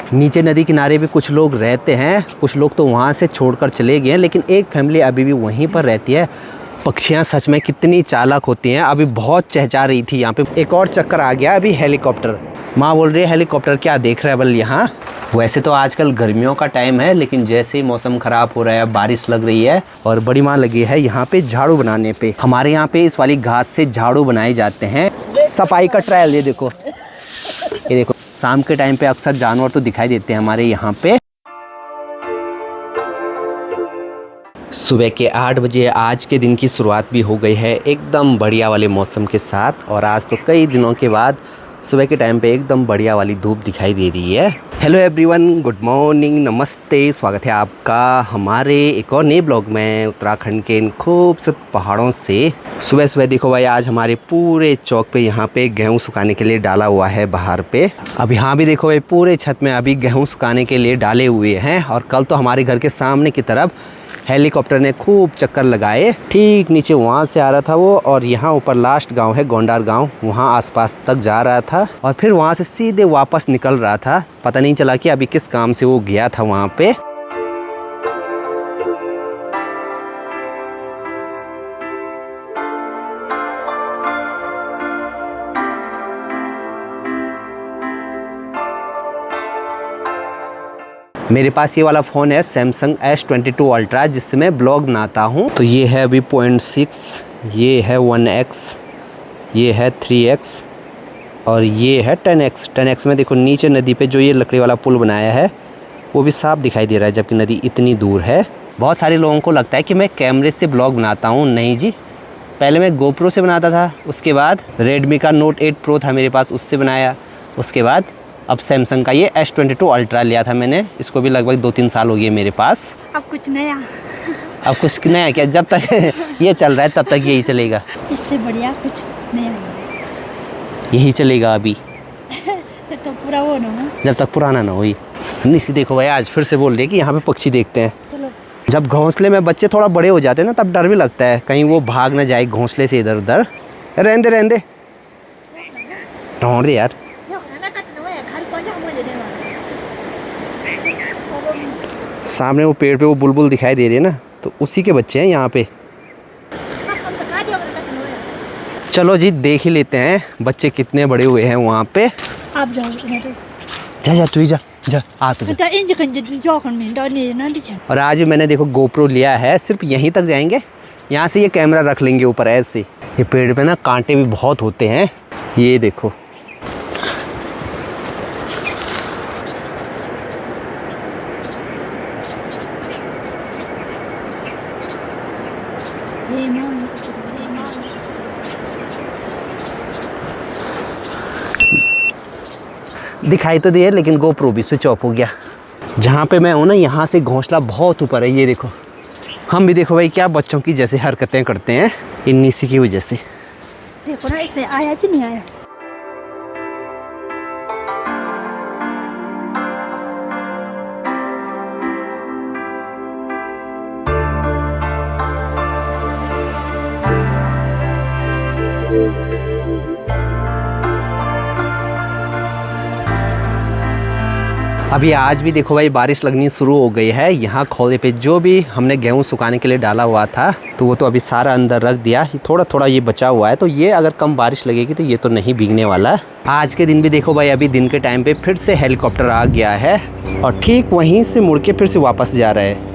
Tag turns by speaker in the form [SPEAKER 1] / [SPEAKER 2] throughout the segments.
[SPEAKER 1] नीचे नदी किनारे भी कुछ लोग रहते हैं, कुछ लोग तो वहाँ से छोड़कर चले गए हैं, लेकिन एक फैमिली अभी भी वहीं पर रहती है। पक्षियाँ सच में कितनी चालाक होती हैं। अभी बहुत चहचहा रही थी यहाँ पे। एक और चक्कर आ गया अभी हेलीकॉप्टर। माँ बोल रही है हेलीकॉप्टर क्या देख रहा है बल यहाँ। वैसे तो आजकल गर्मियों का टाइम है, लेकिन जैसे ही मौसम ख़राब हो रहा है, बारिश लग रही है और बड़ी माँ लगी है यहाँ पे झाड़ू बनाने पे। हमारे यहाँ पे इस वाली घास से झाड़ू बनाए जाते हैं। सफाई का ट्रायल ये देखो, ये देखो। शाम के टाइम पे अक्सर जानवर तो दिखाई देते हैं हमारे यहाँ पे। सुबह के 8 बजे आज के दिन की शुरुआत भी हो गई है एकदम बढ़िया वाले मौसम के साथ। और आज तो कई दिनों के बाद सुबह के टाइम पे एकदम बढ़िया वाली धूप दिखाई दे रही है। हेलो एवरीवन, गुड मॉर्निंग, नमस्ते। स्वागत है आपका हमारे एक और नए ब्लॉग में उत्तराखंड के इन खूबसूरत पहाड़ों से। सुबह सुबह देखो भाई, आज हमारे पूरे चौक पे यहाँ पे गेहूँ सुखाने के लिए डाला हुआ है बाहर पे। अब यहाँ भी देखो भाई, पूरे छत में अभी गेहूँ सुखाने के लिए डाले हुए हैं। और कल तो हमारे घर के सामने की तरफ हेलीकॉप्टर ने खूब चक्कर लगाए। ठीक नीचे वहाँ से आ रहा था वो, और यहाँ ऊपर लास्ट गांव है गोंडार गांव, वहाँ आसपास तक जा रहा था और फिर वहाँ से सीधे वापस निकल रहा था। पता नहीं चला कि अभी किस काम से वो गया था वहाँ पे। मेरे पास ये वाला फ़ोन है सैमसंग S22 अल्ट्रा, जिससे मैं ब्लॉग बनाता हूँ। तो ये है अभी 0.6, ये है 1x, ये है 3x और ये है 10x। 10x में देखो नीचे नदी पे जो ये लकड़ी वाला पुल बनाया है वो भी साफ दिखाई दे रहा है, जबकि नदी इतनी दूर है। बहुत सारे लोगों को लगता है कि मैं कैमरे से ब्लॉग बनाता हूँ। नहीं जी, पहले मैं GoPro से बनाता था, उसके बाद Redmi का Note 8 Pro था मेरे पास, उससे बनाया। उसके बाद अब सैमसंग का ये S22 अल्ट्रा लिया था मैंने। इसको भी लगभग 2-3 साल हो गए मेरे पास।
[SPEAKER 2] अब कुछ नया,
[SPEAKER 1] अब कुछ नया क्या, जब तक ये चल रहा है तब तक यही चलेगा।
[SPEAKER 2] इससे बढ़िया कुछ नया
[SPEAKER 1] यही चलेगा अभी,
[SPEAKER 2] जब तक पूरा वो ना हो,
[SPEAKER 1] जब तक पुराना ना हो। निसी देखो भाई, आज फिर से बोल रहे कि यहाँ पे पक्षी देखते हैं।
[SPEAKER 2] चलो।
[SPEAKER 1] जब घोंसले में बच्चे थोड़ा बड़े हो जाते हैं ना, तब डर भी लगता है कहीं वो भाग ना जाए घोंसले से इधर उधर। रहने दे ढूंढ दे यार। सामने वो पेड़ पे वो बुलबुल दिखाई दे रही है ना, तो उसी के बच्चे हैं यहाँ पे। चलो जी, देख ही लेते हैं बच्चे कितने बड़े हुए हैं वहाँ पे।
[SPEAKER 2] आप जाओ।
[SPEAKER 1] जा तू ही जा आ तू जा। और आज मैंने देखो GoPro लिया है, सिर्फ यहीं तक जाएंगे, यहाँ से ये कैमरा रख लेंगे ऊपर ऐसे। ये पेड़ पे ना कांटे भी बहुत होते हैं, ये देखो। दिखाई तो दिए, लेकिन GoPro भी स्विच ऑफ हो गया। जहाँ पे मैं हूँ ना, यहाँ से घोंसला बहुत ऊपर है, ये देखो। हम भी देखो भाई क्या बच्चों की जैसे हरकतें करते हैं इन नीसी की वजह से।
[SPEAKER 2] देखो ना, इसमें आया कि नहीं आया।
[SPEAKER 1] अभी आज भी देखो भाई बारिश लगनी शुरू हो गई है। यहाँ खोले पे जो भी हमने गेहूँ सुखाने के लिए डाला हुआ था, तो वो तो अभी सारा अंदर रख दिया। थोड़ा थोड़ा ये बचा हुआ है, तो ये अगर कम बारिश लगेगी तो ये तो नहीं भीगने वाला। आज के दिन भी देखो भाई, अभी दिन के टाइम पे फिर से हेलीकॉप्टर आ गया है और ठीक वहीं से मुड़ के फिर से वापस जा रहा है।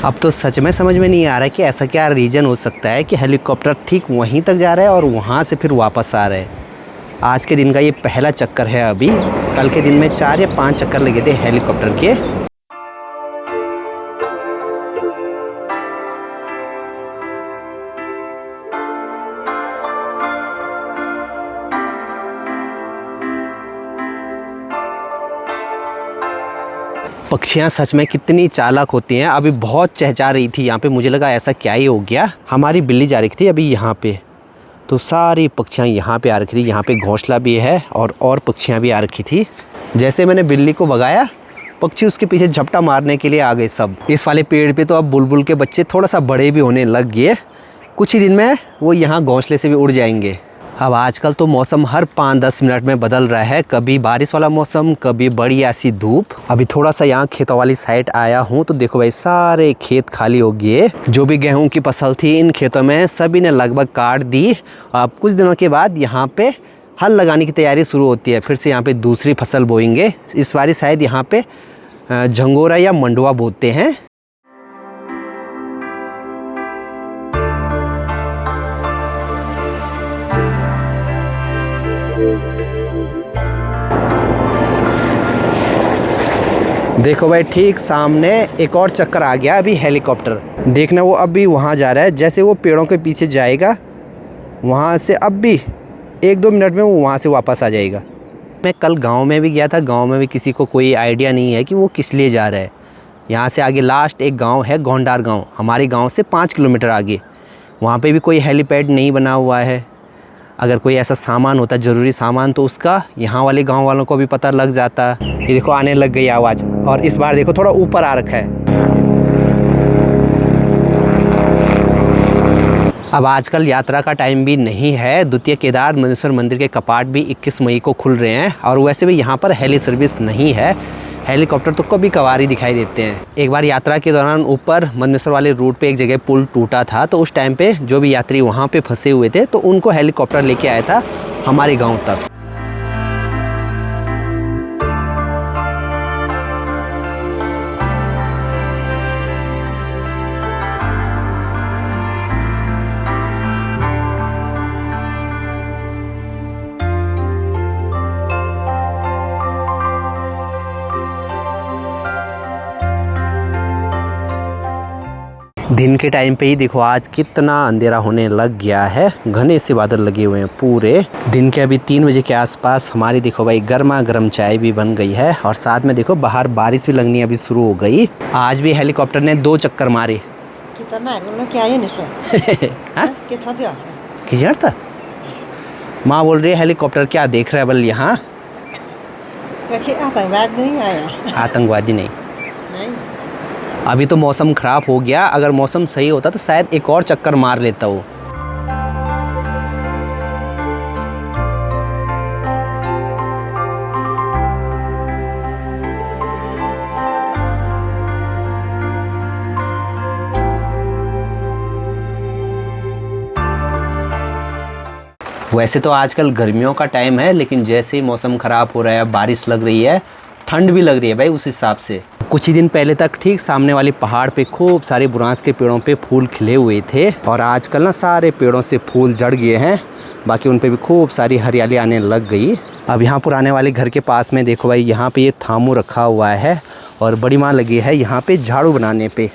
[SPEAKER 1] अब तो सच में समझ में नहीं आ रहा है कि ऐसा क्या रीज़न हो सकता है कि हेलीकॉप्टर ठीक वहीं तक जा रहा है और वहाँ से फिर वापस आ रहा है। आज के दिन का ये पहला चक्कर है अभी। कल के दिन में 4 या 5 चक्कर लगे थे हेलीकॉप्टर के। पक्षियाँ सच में कितनी चालाक होती हैं। अभी बहुत चहचहा रही थी यहाँ पे, मुझे लगा ऐसा क्या ही हो गया। हमारी बिल्ली जा रही थी अभी यहाँ पे, तो सारी पक्षियाँ यहाँ पे आ रखी थी। यहाँ पे घोंसला भी है और पक्षियाँ भी आ रखी थी। जैसे मैंने बिल्ली को भगाया, पक्षी उसके पीछे झपटा मारने के लिए आ गए सब। इस वाले पेड़ पे तो अब बुलबुल के बच्चे थोड़ा सा बड़े भी होने लग गए। कुछ ही दिन में वो यहाँ घोंसले से भी उड़ जाएंगे। अब आजकल तो मौसम हर 5-10 मिनट में बदल रहा है, कभी बारिश वाला मौसम, कभी बड़ी ऐसी धूप। अभी थोड़ा सा यहाँ खेतों वाली साइड आया हूँ तो देखो भाई सारे खेत खाली हो गए। जो भी गेहूं की फसल थी इन खेतों में सभी ने लगभग काट दी। अब कुछ दिनों के बाद यहाँ पे हल लगाने की तैयारी शुरू होती है, फिर से यहाँ पे दूसरी फसल बोएंगे। इस बार शायद यहाँ पे झंगोरा या मंडुआ बोते हैं। देखो भाई ठीक सामने एक और चक्कर आ गया, अभी हेलीकॉप्टर देखना, वो अभी वहाँ जा रहा है। जैसे वो पेड़ों के पीछे जाएगा वहाँ से अब भी 1-2 मिनट में वो वहाँ से वापस आ जाएगा। मैं कल गांव में भी गया था, गांव में भी किसी को कोई आइडिया नहीं है कि वो किस लिए जा रहा है। यहाँ से आगे लास्ट एक गांव है गोंडार गांव, हमारे गांव से 5 किलोमीटर आगे। वहाँ पे भी कोई हेलीपैड नहीं बना हुआ है। अगर कोई ऐसा सामान होता ज़रूरी सामान तो उसका यहाँ वाले गांव वालों को भी पता लग जाता। ये देखो आने लग गई आवाज़, और इस बार देखो थोड़ा ऊपर आ रखा है। अब आजकल यात्रा का टाइम भी नहीं है। द्वितीय केदार मनेश्वर मंदिर के कपाट भी 21 मई को खुल रहे हैं, और वैसे भी यहाँ पर हेली सर्विस नहीं है। हेलीकॉप्टर तो कभी कभार ही दिखाई देते हैं। एक बार यात्रा के दौरान ऊपर मंदसौर वाले रूट पे एक जगह पुल टूटा था, तो उस टाइम पे जो भी यात्री वहाँ पे फंसे हुए थे तो उनको हेलीकॉप्टर लेके आया था हमारे गांव तक। दिन के टाइम पे ही देखो आज कितना अंधेरा होने लग गया है, घने से बादल लगे हुए हैं पूरे दिन के। अभी 3 बजे के आसपास हमारी देखो भाई गर्मा गर्म चाय भी बन गई है, और साथ में देखो बाहर बारिश भी लगनी अभी शुरू हो गई। आज भी हेलीकॉप्टर ने 2 चक्कर मारे। था माँ बोल रही है हेलीकॉप्टर क्या देख रहा है बल यहाँ। आतंकवादी नहीं। अभी तो मौसम ख़राब हो गया, अगर मौसम सही होता तो शायद एक और चक्कर मार लेता वो। वैसे तो आजकल गर्मियों का टाइम है, लेकिन जैसे ही मौसम ख़राब हो रहा है, बारिश लग रही है, ठंड भी लग रही है भाई उस हिसाब से। कुछ ही दिन पहले तक ठीक सामने वाले पहाड़ पे खूब सारे बुरांस के पेड़ों पे फूल खिले हुए थे, और आजकल ना सारे पेड़ों से फूल झड़ गए हैं, बाकी उन पे भी खूब सारी हरियाली आने लग गई। अब यहाँ पुराने वाले घर के पास में देखो भाई यहाँ पे ये थामू रखा हुआ है, और बड़ी माँ लगी है यहाँ पे झाड़ू बनाने पे।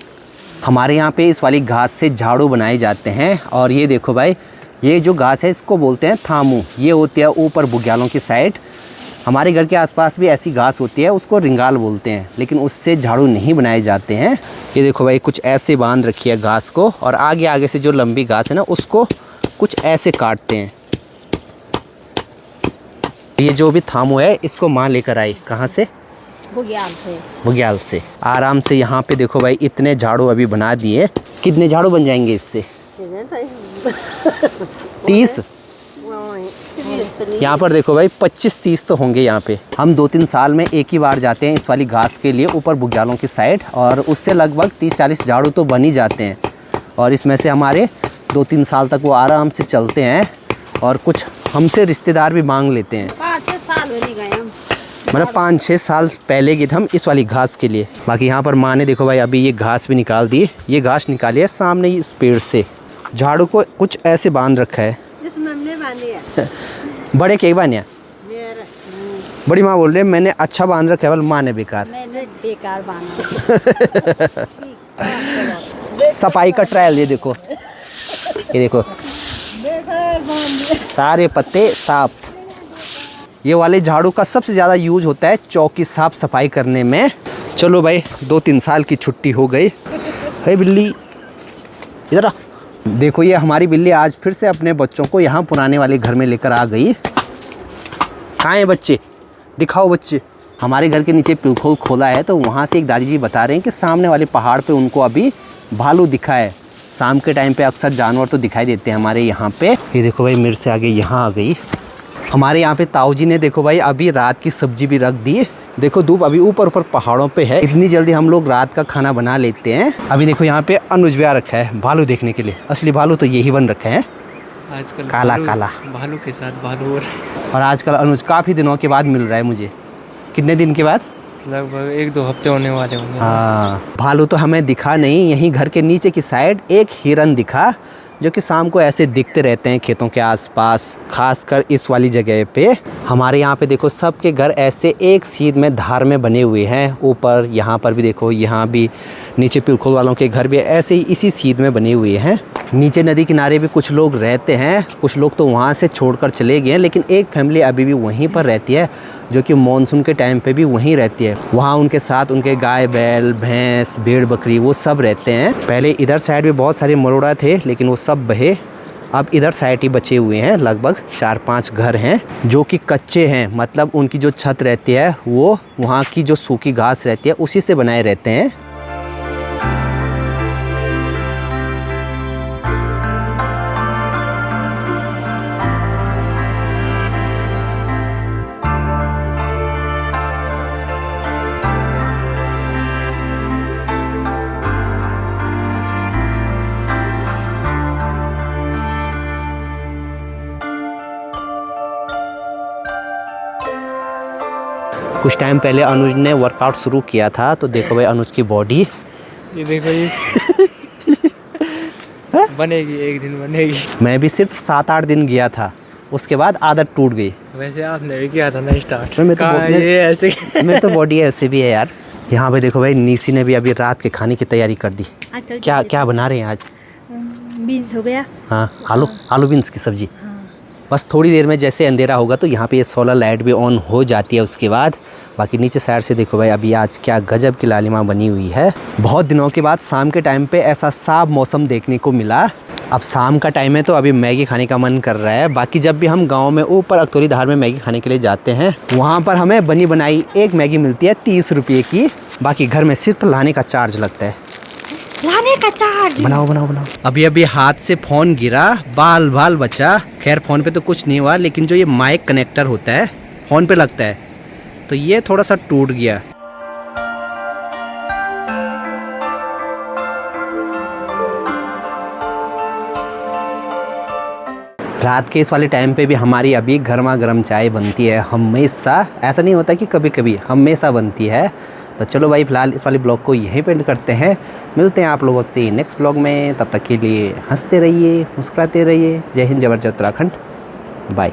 [SPEAKER 1] हमारे यहाँ पे इस वाली घास से झाड़ू बनाए जाते हैं, और ये देखो भाई ये जो घास है इसको बोलते हैं थामू। ये होती है ऊपर बुग्यालों की साइड। हमारे घर के आसपास भी ऐसी घास होती है, उसको रिंगाल बोलते हैं, लेकिन उससे झाड़ू नहीं बनाए जाते हैं। ये देखो भाई कुछ ऐसे बांध रखी है घास को, और आगे आगे से जो लंबी घास है ना उसको कुछ ऐसे काटते हैं। ये जो भी थामू है इसको माँ लेकर आई कहाँ से? बुग्याल से। आराम से यहाँ पे देखो भाई इतने झाड़ू अभी बना दिए। कितने झाड़ू बन जाएंगे इससे? 30। यहाँ पर देखो भाई 25-30 तो होंगे यहाँ पे। हम 2-3 साल में एक ही बार जाते हैं इस वाली घास के लिए ऊपर बुग्यालों की साइड, और उससे लगभग 30-40 झाड़ू तो बन ही जाते हैं, और इसमें से हमारे 2-3 साल तक वो आराम से चलते हैं, और कुछ हमसे रिश्तेदार भी मांग लेते हैं।
[SPEAKER 2] 5-6 साल हो गए हम,
[SPEAKER 1] मतलब 5-6 साल पहले गए थे हम इस वाली घास के लिए। बाकी यहाँ पर माँ ने देखो भाई अभी ये घास भी निकाल दी। ये घास निकाली है सामने इस पेड़ से। झाड़ू को कुछ ऐसे बांध रखा है। बड़े के बानिया बड़ी माँ बोल रही है मैंने अच्छा बांध रखा है, बल माँ ने बेकार बांधा। सफाई का ट्रायल ये देखो, ये देखो सारे पत्ते साफ। ये वाले झाड़ू का सबसे ज़्यादा यूज होता है चौकी साफ सफाई करने में। चलो भाई 2-3 साल की छुट्टी हो गई। हे बिल्ली इधर आ। देखो ये हमारी बिल्ली आज फिर से अपने बच्चों को यहाँ पुराने वाले घर में लेकर आ गई। कहाँ हैं बच्चे? दिखाओ बच्चे। हमारे घर के नीचे पिलखोल खोला है, तो वहाँ से एक दादी जी बता रहे हैं कि सामने वाले पहाड़ पे उनको अभी भालू दिखा है। शाम के टाइम पे अक्सर जानवर तो दिखाई देते हैं हमारे यहाँ पे। ये देखो भाई मेरे से आगे यहाँ आ गई। हमारे यहाँ पे ताऊ जी ने देखो भाई अभी रात की सब्जी भी रख दी। देखो धूप अभी ऊपर ऊपर पहाड़ों पे है, इतनी जल्दी हम लोग रात का खाना बना लेते हैं। अभी देखो यहाँ पे अनुज भी आ रखा है भालू देखने के लिए। असली भालू तो यही बन रखे हैं
[SPEAKER 3] आजकल,
[SPEAKER 1] काला काला
[SPEAKER 3] भालू के साथ भालू।
[SPEAKER 1] और आजकल अनुज काफ़ी दिनों के बाद मिल रहा है मुझे। कितने दिन के बाद?
[SPEAKER 3] लगभग 1-2 हफ्ते होने वाले होंगे।
[SPEAKER 1] हाँ, भालू तो हमें दिखा नहीं। यहीं घर के नीचे की साइड एक हिरन दिखा, जो कि शाम को ऐसे दिखते रहते हैं खेतों के आसपास, खासकर इस वाली जगह पे। हमारे यहाँ पे देखो सबके घर ऐसे एक सीध में धार में बने हुए हैं। ऊपर यहाँ पर भी देखो, यहाँ भी नीचे पिलखोल वालों के घर भी ऐसे ही इसी सीध में बने हुए हैं। नीचे नदी किनारे भी कुछ लोग रहते हैं, कुछ लोग तो वहाँ से छोड़कर चले गए हैं, लेकिन एक फैमिली अभी भी वहीं पर रहती है, जो कि मॉनसून के टाइम पे भी वहीं रहती है। वहाँ उनके साथ उनके गाय बैल भैंस भेड़ बकरी वो सब रहते हैं। पहले इधर साइड भी बहुत सारे मरोड़ा थे, लेकिन वो सब बहे। अब इधर साइड ही बचे हुए हैं, लगभग 4-5 घर हैं जो कि कच्चे हैं। मतलब उनकी जो छत रहती है वो वहाँ की जो सूखी घास रहती है उसी से बनाए रहते हैं। कुछ टाइम पहले अनुज ने वर्कआउट शुरू किया था, तो देखो भाई अनुज की बॉडी।
[SPEAKER 3] ये देखो ये बनेगी, एक दिन बनेगी।
[SPEAKER 1] मैं भी सिर्फ 7-8 दिन गया था, उसके बाद आदत टूट गई।
[SPEAKER 3] वैसे आपने भी किया था ना स्टार्ट।
[SPEAKER 1] मैं तो
[SPEAKER 3] ये ऐसे
[SPEAKER 1] मेरी तो बॉडी ऐसे भी है यार। यहाँ पे देखो भाई नीसी ने भी अभी रात के खाने की तैयारी कर दी। क्या क्या बना रहे हैं आज?
[SPEAKER 2] बीन्स हो गया।
[SPEAKER 1] हाँ, आलू बीन्स की सब्जी। बस थोड़ी देर में जैसे अंधेरा होगा तो यहाँ पे ये सोलर लाइट भी ऑन हो जाती है। उसके बाद बाकी नीचे साइड से देखो भाई अभी आज क्या गजब की लालिमा बनी हुई है। बहुत दिनों के बाद शाम के टाइम पे ऐसा साफ मौसम देखने को मिला। अब शाम का टाइम है तो अभी मैगी खाने का मन कर रहा है। बाकी जब भी हम गांव में ऊपर अकतौरी धार में मैगी खाने के लिए जाते हैं, वहाँ पर हमें बनी बनाई एक मैगी मिलती है 30 रुपये की। बाकी घर में सिर्फ लाने का चार्ज लगता है।
[SPEAKER 2] लाने का चार्ज।
[SPEAKER 1] बनाओ। अभी हाथ से फोन गिरा, बाल बचा। खैर फोन पे तो कुछ नहीं हुआ, लेकिन जो ये माइक कनेक्टर होता है फोन पे लगता है, तो ये थोड़ा सा टूट गया। रात के इस वाले टाइम पे भी हमारी अभी गर्मा गर्म चाय बनती है हमेशा। ऐसा नहीं होता कि कभी कभी, हमेशा बनती है। तो चलो भाई फिलहाल इस वाले ब्लॉग को यहीं पे एंड करते हैं। मिलते हैं आप लोगों से नेक्स्ट ब्लॉग में। तब तक के लिए हंसते रहिए, मुस्कुराते रहिए। जय हिंद, जय भारत, जय उत्तराखंड। बाय।